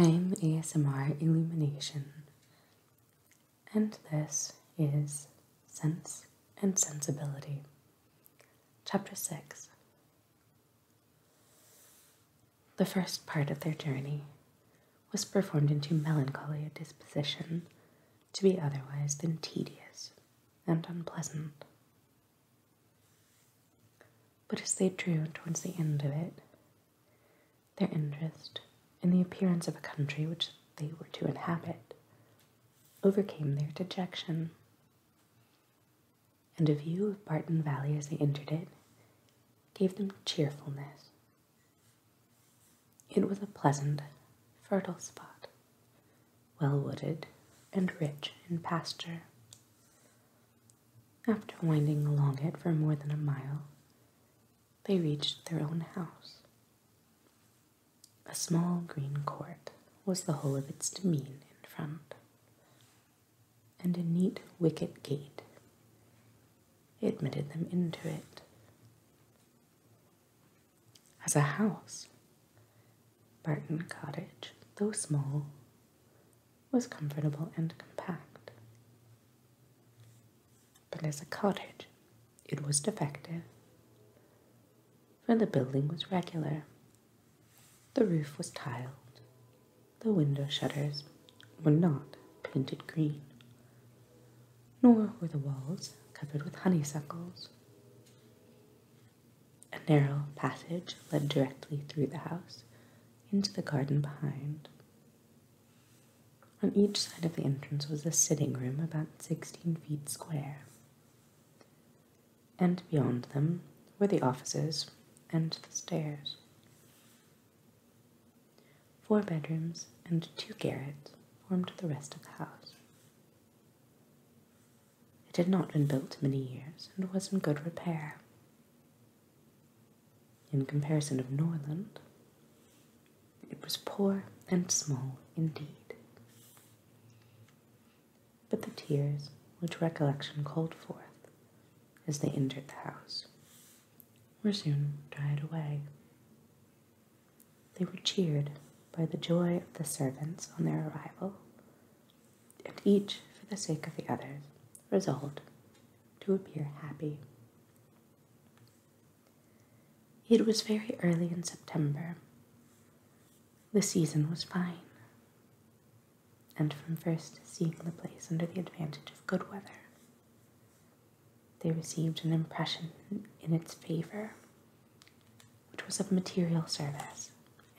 I'm ASMR Illumination, and this is Sense and Sensibility, Chapter 6. The first part of their journey was performed into melancholy a disposition to be otherwise than tedious and unpleasant. But as they drew towards the end of it, their interest in the appearance of a country which they were to inhabit overcame their dejection, and a view of Barton Valley as they entered it gave them cheerfulness. It was a pleasant, fertile spot, well wooded and rich in pasture. After winding along it for more than a mile, they reached their own house. A small green court was the whole of its demesne in front, and a neat wicket gate admitted them into it. As a house, Barton Cottage, though small, was comfortable and compact. But as a cottage, it was defective, for the building was regular. The roof was tiled, the window shutters were not painted green, nor were the walls covered with honeysuckles. A narrow passage led directly through the house into the garden behind. On each side of the entrance was a sitting room about 16 feet square, and beyond them were the offices and the stairs. 4 bedrooms and 2 garrets formed the rest of the house. It had not been built many years and was in good repair. In comparison of Norland, it was poor and small indeed. But the tears which recollection called forth as they entered the house were soon dried away. They were cheered by the joy of the servants on their arrival, and each, for the sake of the others, resolved to appear happy. It was very early in September. The season was fine, and from first seeing the place under the advantage of good weather, they received an impression in its favor, which was of material service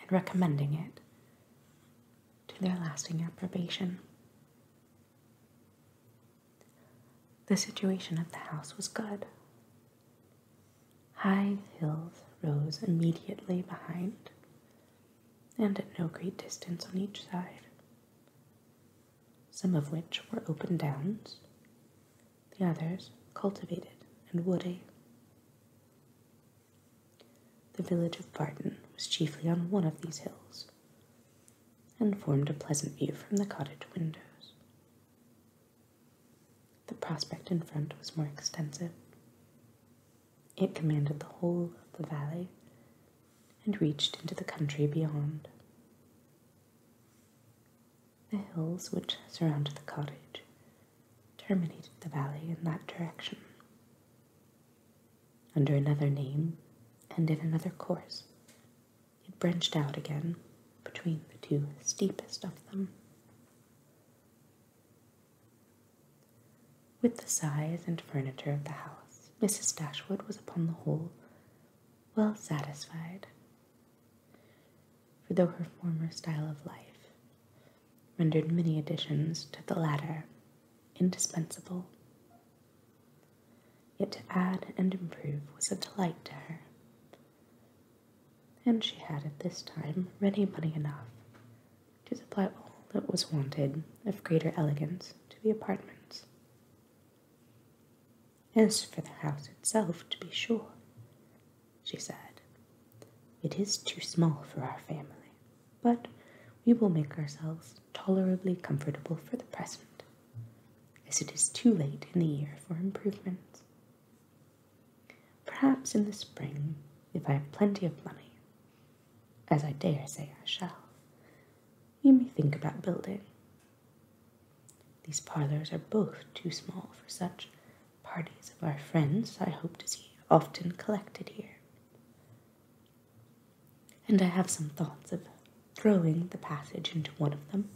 in recommending it to their lasting approbation. The situation of the house was good. High hills rose immediately behind, and at no great distance on each side, some of which were open downs, the others cultivated and woody. The village of Barton was chiefly on one of these hills, and formed a pleasant view from the cottage windows. The prospect in front was more extensive. It commanded the whole of the valley, and reached into the country beyond. The hills which surrounded the cottage terminated the valley in that direction. Under another name and in another course, it branched out again between the 2 steepest of them. With the size and furniture of the house, Mrs. Dashwood was upon the whole well satisfied, for though her former style of life rendered many additions to the latter indispensable, yet to add and improve was a delight to her, and she had at this time ready money enough to supply all that was wanted of greater elegance to the apartments. As for the house itself, to be sure, she said, it is too small for our family, but we will make ourselves tolerably comfortable for the present, as it is too late in the year for improvements. Perhaps in the spring, if I have plenty of money, as I dare say I shall, we think about building. These parlors are both too small for such parties of our friends I hope to see often collected here. And I have some thoughts of throwing the passage into one of them,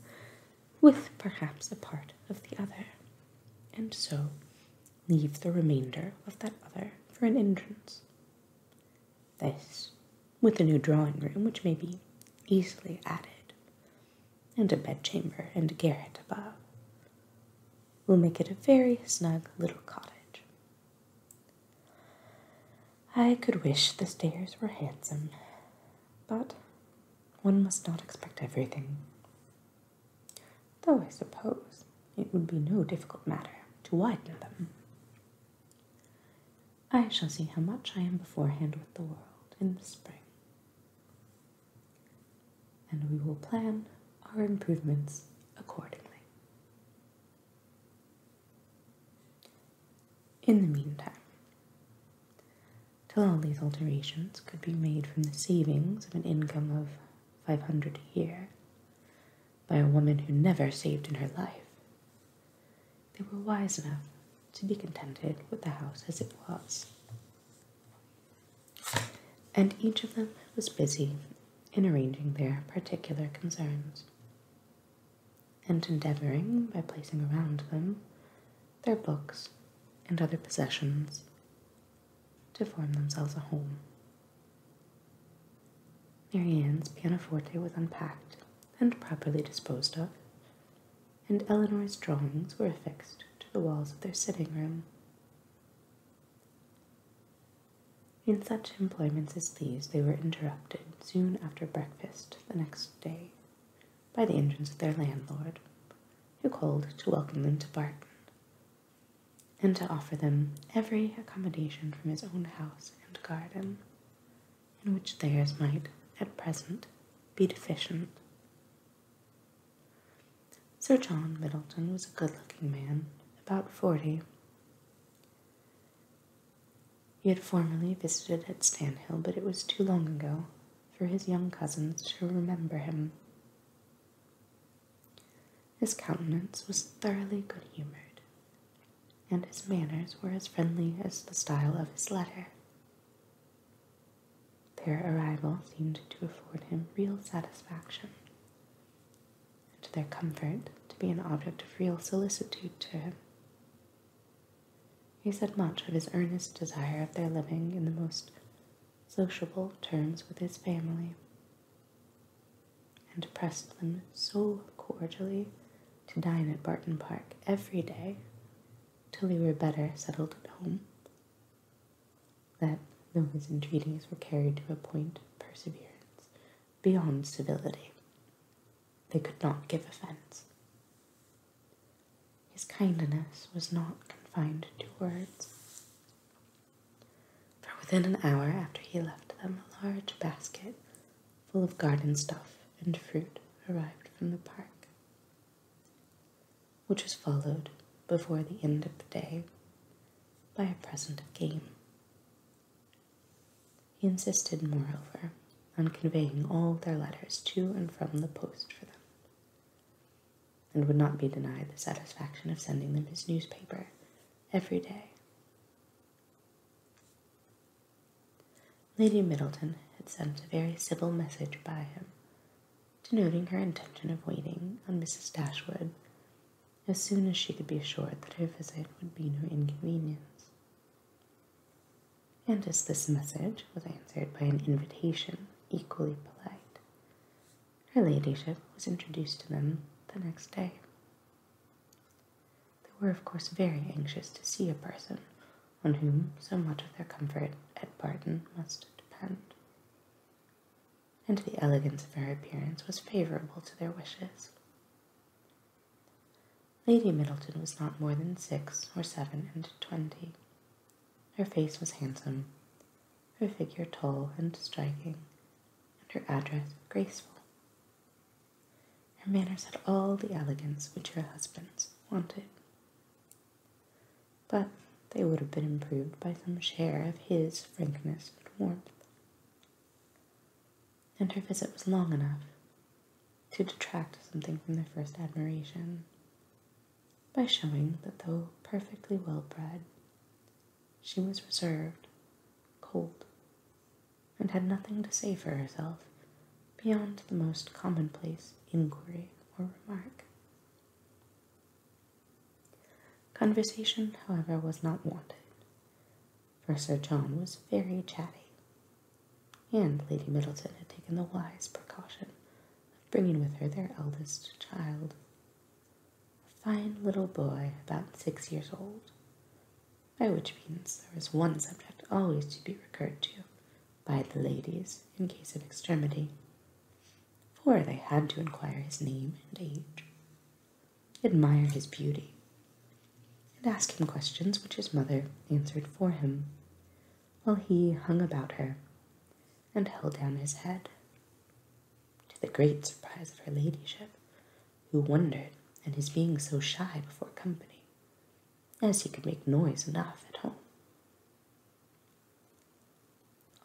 with perhaps a part of the other, and so leave the remainder of that other for an entrance. This, with a new drawing room which may be easily added, and a bedchamber and a garret above, will make it a very snug little cottage. I could wish the stairs were handsome, but one must not expect everything, though I suppose it would be no difficult matter to widen them. I shall see how much I am beforehand with the world in the spring, and we will plan our improvements accordingly. In the meantime, till all these alterations could be made from the savings of an income of 500 a year by a woman who never saved in her life, they were wise enough to be contented with the house as it was. And each of them was busy in arranging their particular concerns, and endeavoring, by placing around them their books and other possessions, to form themselves a home. Marianne's pianoforte was unpacked and properly disposed of, and Eleanor's drawings were affixed to the walls of their sitting room. In such employments as these they were interrupted soon after breakfast the next day by the entrance of their landlord, who called to welcome them to Barton, and to offer them every accommodation from his own house and garden, in which theirs might, at present, be deficient. Sir John Middleton was a good-looking man, about 40. He had formerly visited at Stanhill, but it was too long ago for his young cousins to remember him. His countenance was thoroughly good-humoured, and his manners were as friendly as the style of his letter. Their arrival seemed to afford him real satisfaction, and their comfort to be an object of real solicitude to him. He said much of his earnest desire of their living in the most sociable terms with his family, and pressed them so cordially to dine at Barton Park every day till they were better settled at home, that, though his entreaties were carried to a point of perseverance beyond civility, they could not give offence. His kindness was not confined to words, for within an hour after he left them a large basket full of garden stuff and fruit arrived from the park, which was followed before the end of the day by a present of game. He insisted, moreover, on conveying all their letters to and from the post for them, and would not be denied the satisfaction of sending them his newspaper every day. Lady Middleton had sent a very civil message by him, denoting her intention of waiting on Mrs. Dashwood as soon as she could be assured that her visit would be no inconvenience. And as this message was answered by an invitation equally polite, her ladyship was introduced to them the next day. They were, of course, very anxious to see a person on whom so much of their comfort at Barton must depend, and the elegance of her appearance was favourable to their wishes. Lady Middleton was not more than 6 or 7 and 20. Her face was handsome, her figure tall and striking, and her address graceful. Her manners had all the elegance which her husband's wanted, but they would have been improved by some share of his frankness and warmth. And her visit was long enough to detract something from their first admiration by showing that though perfectly well-bred, she was reserved, cold, and had nothing to say for herself beyond the most commonplace inquiry or remark. Conversation, however, was not wanted, for Sir John was very chatty, and Lady Middleton had taken the wise precaution of bringing with her their eldest child, a fine little boy about 6 years old, by which means there was one subject always to be recurred to by the ladies in case of extremity, for they had to inquire his name and age, admire his beauty, and ask him questions which his mother answered for him, while he hung about her and held down his head, to the great surprise of her ladyship, who wondered at his being so shy before company, as he could make noise enough at home.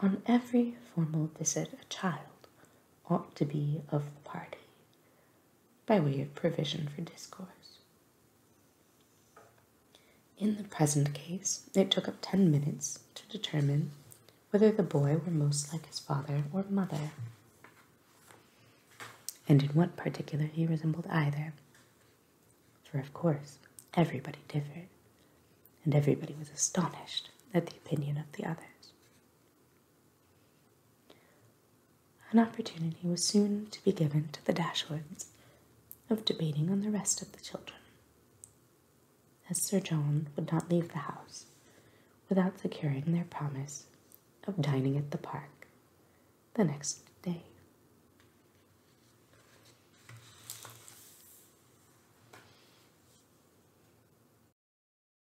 On every formal visit a child ought to be of the party, by way of provision for discourse. In the present case, it took up 10 minutes to determine whether the boy were most like his father or mother, and in what particular he resembled either, for of course everybody differed, and everybody was astonished at the opinion of the others. An opportunity was soon to be given to the Dashwoods of debating on the rest of the children, as Sir John would not leave the house without securing their promise of dining at the park the next day.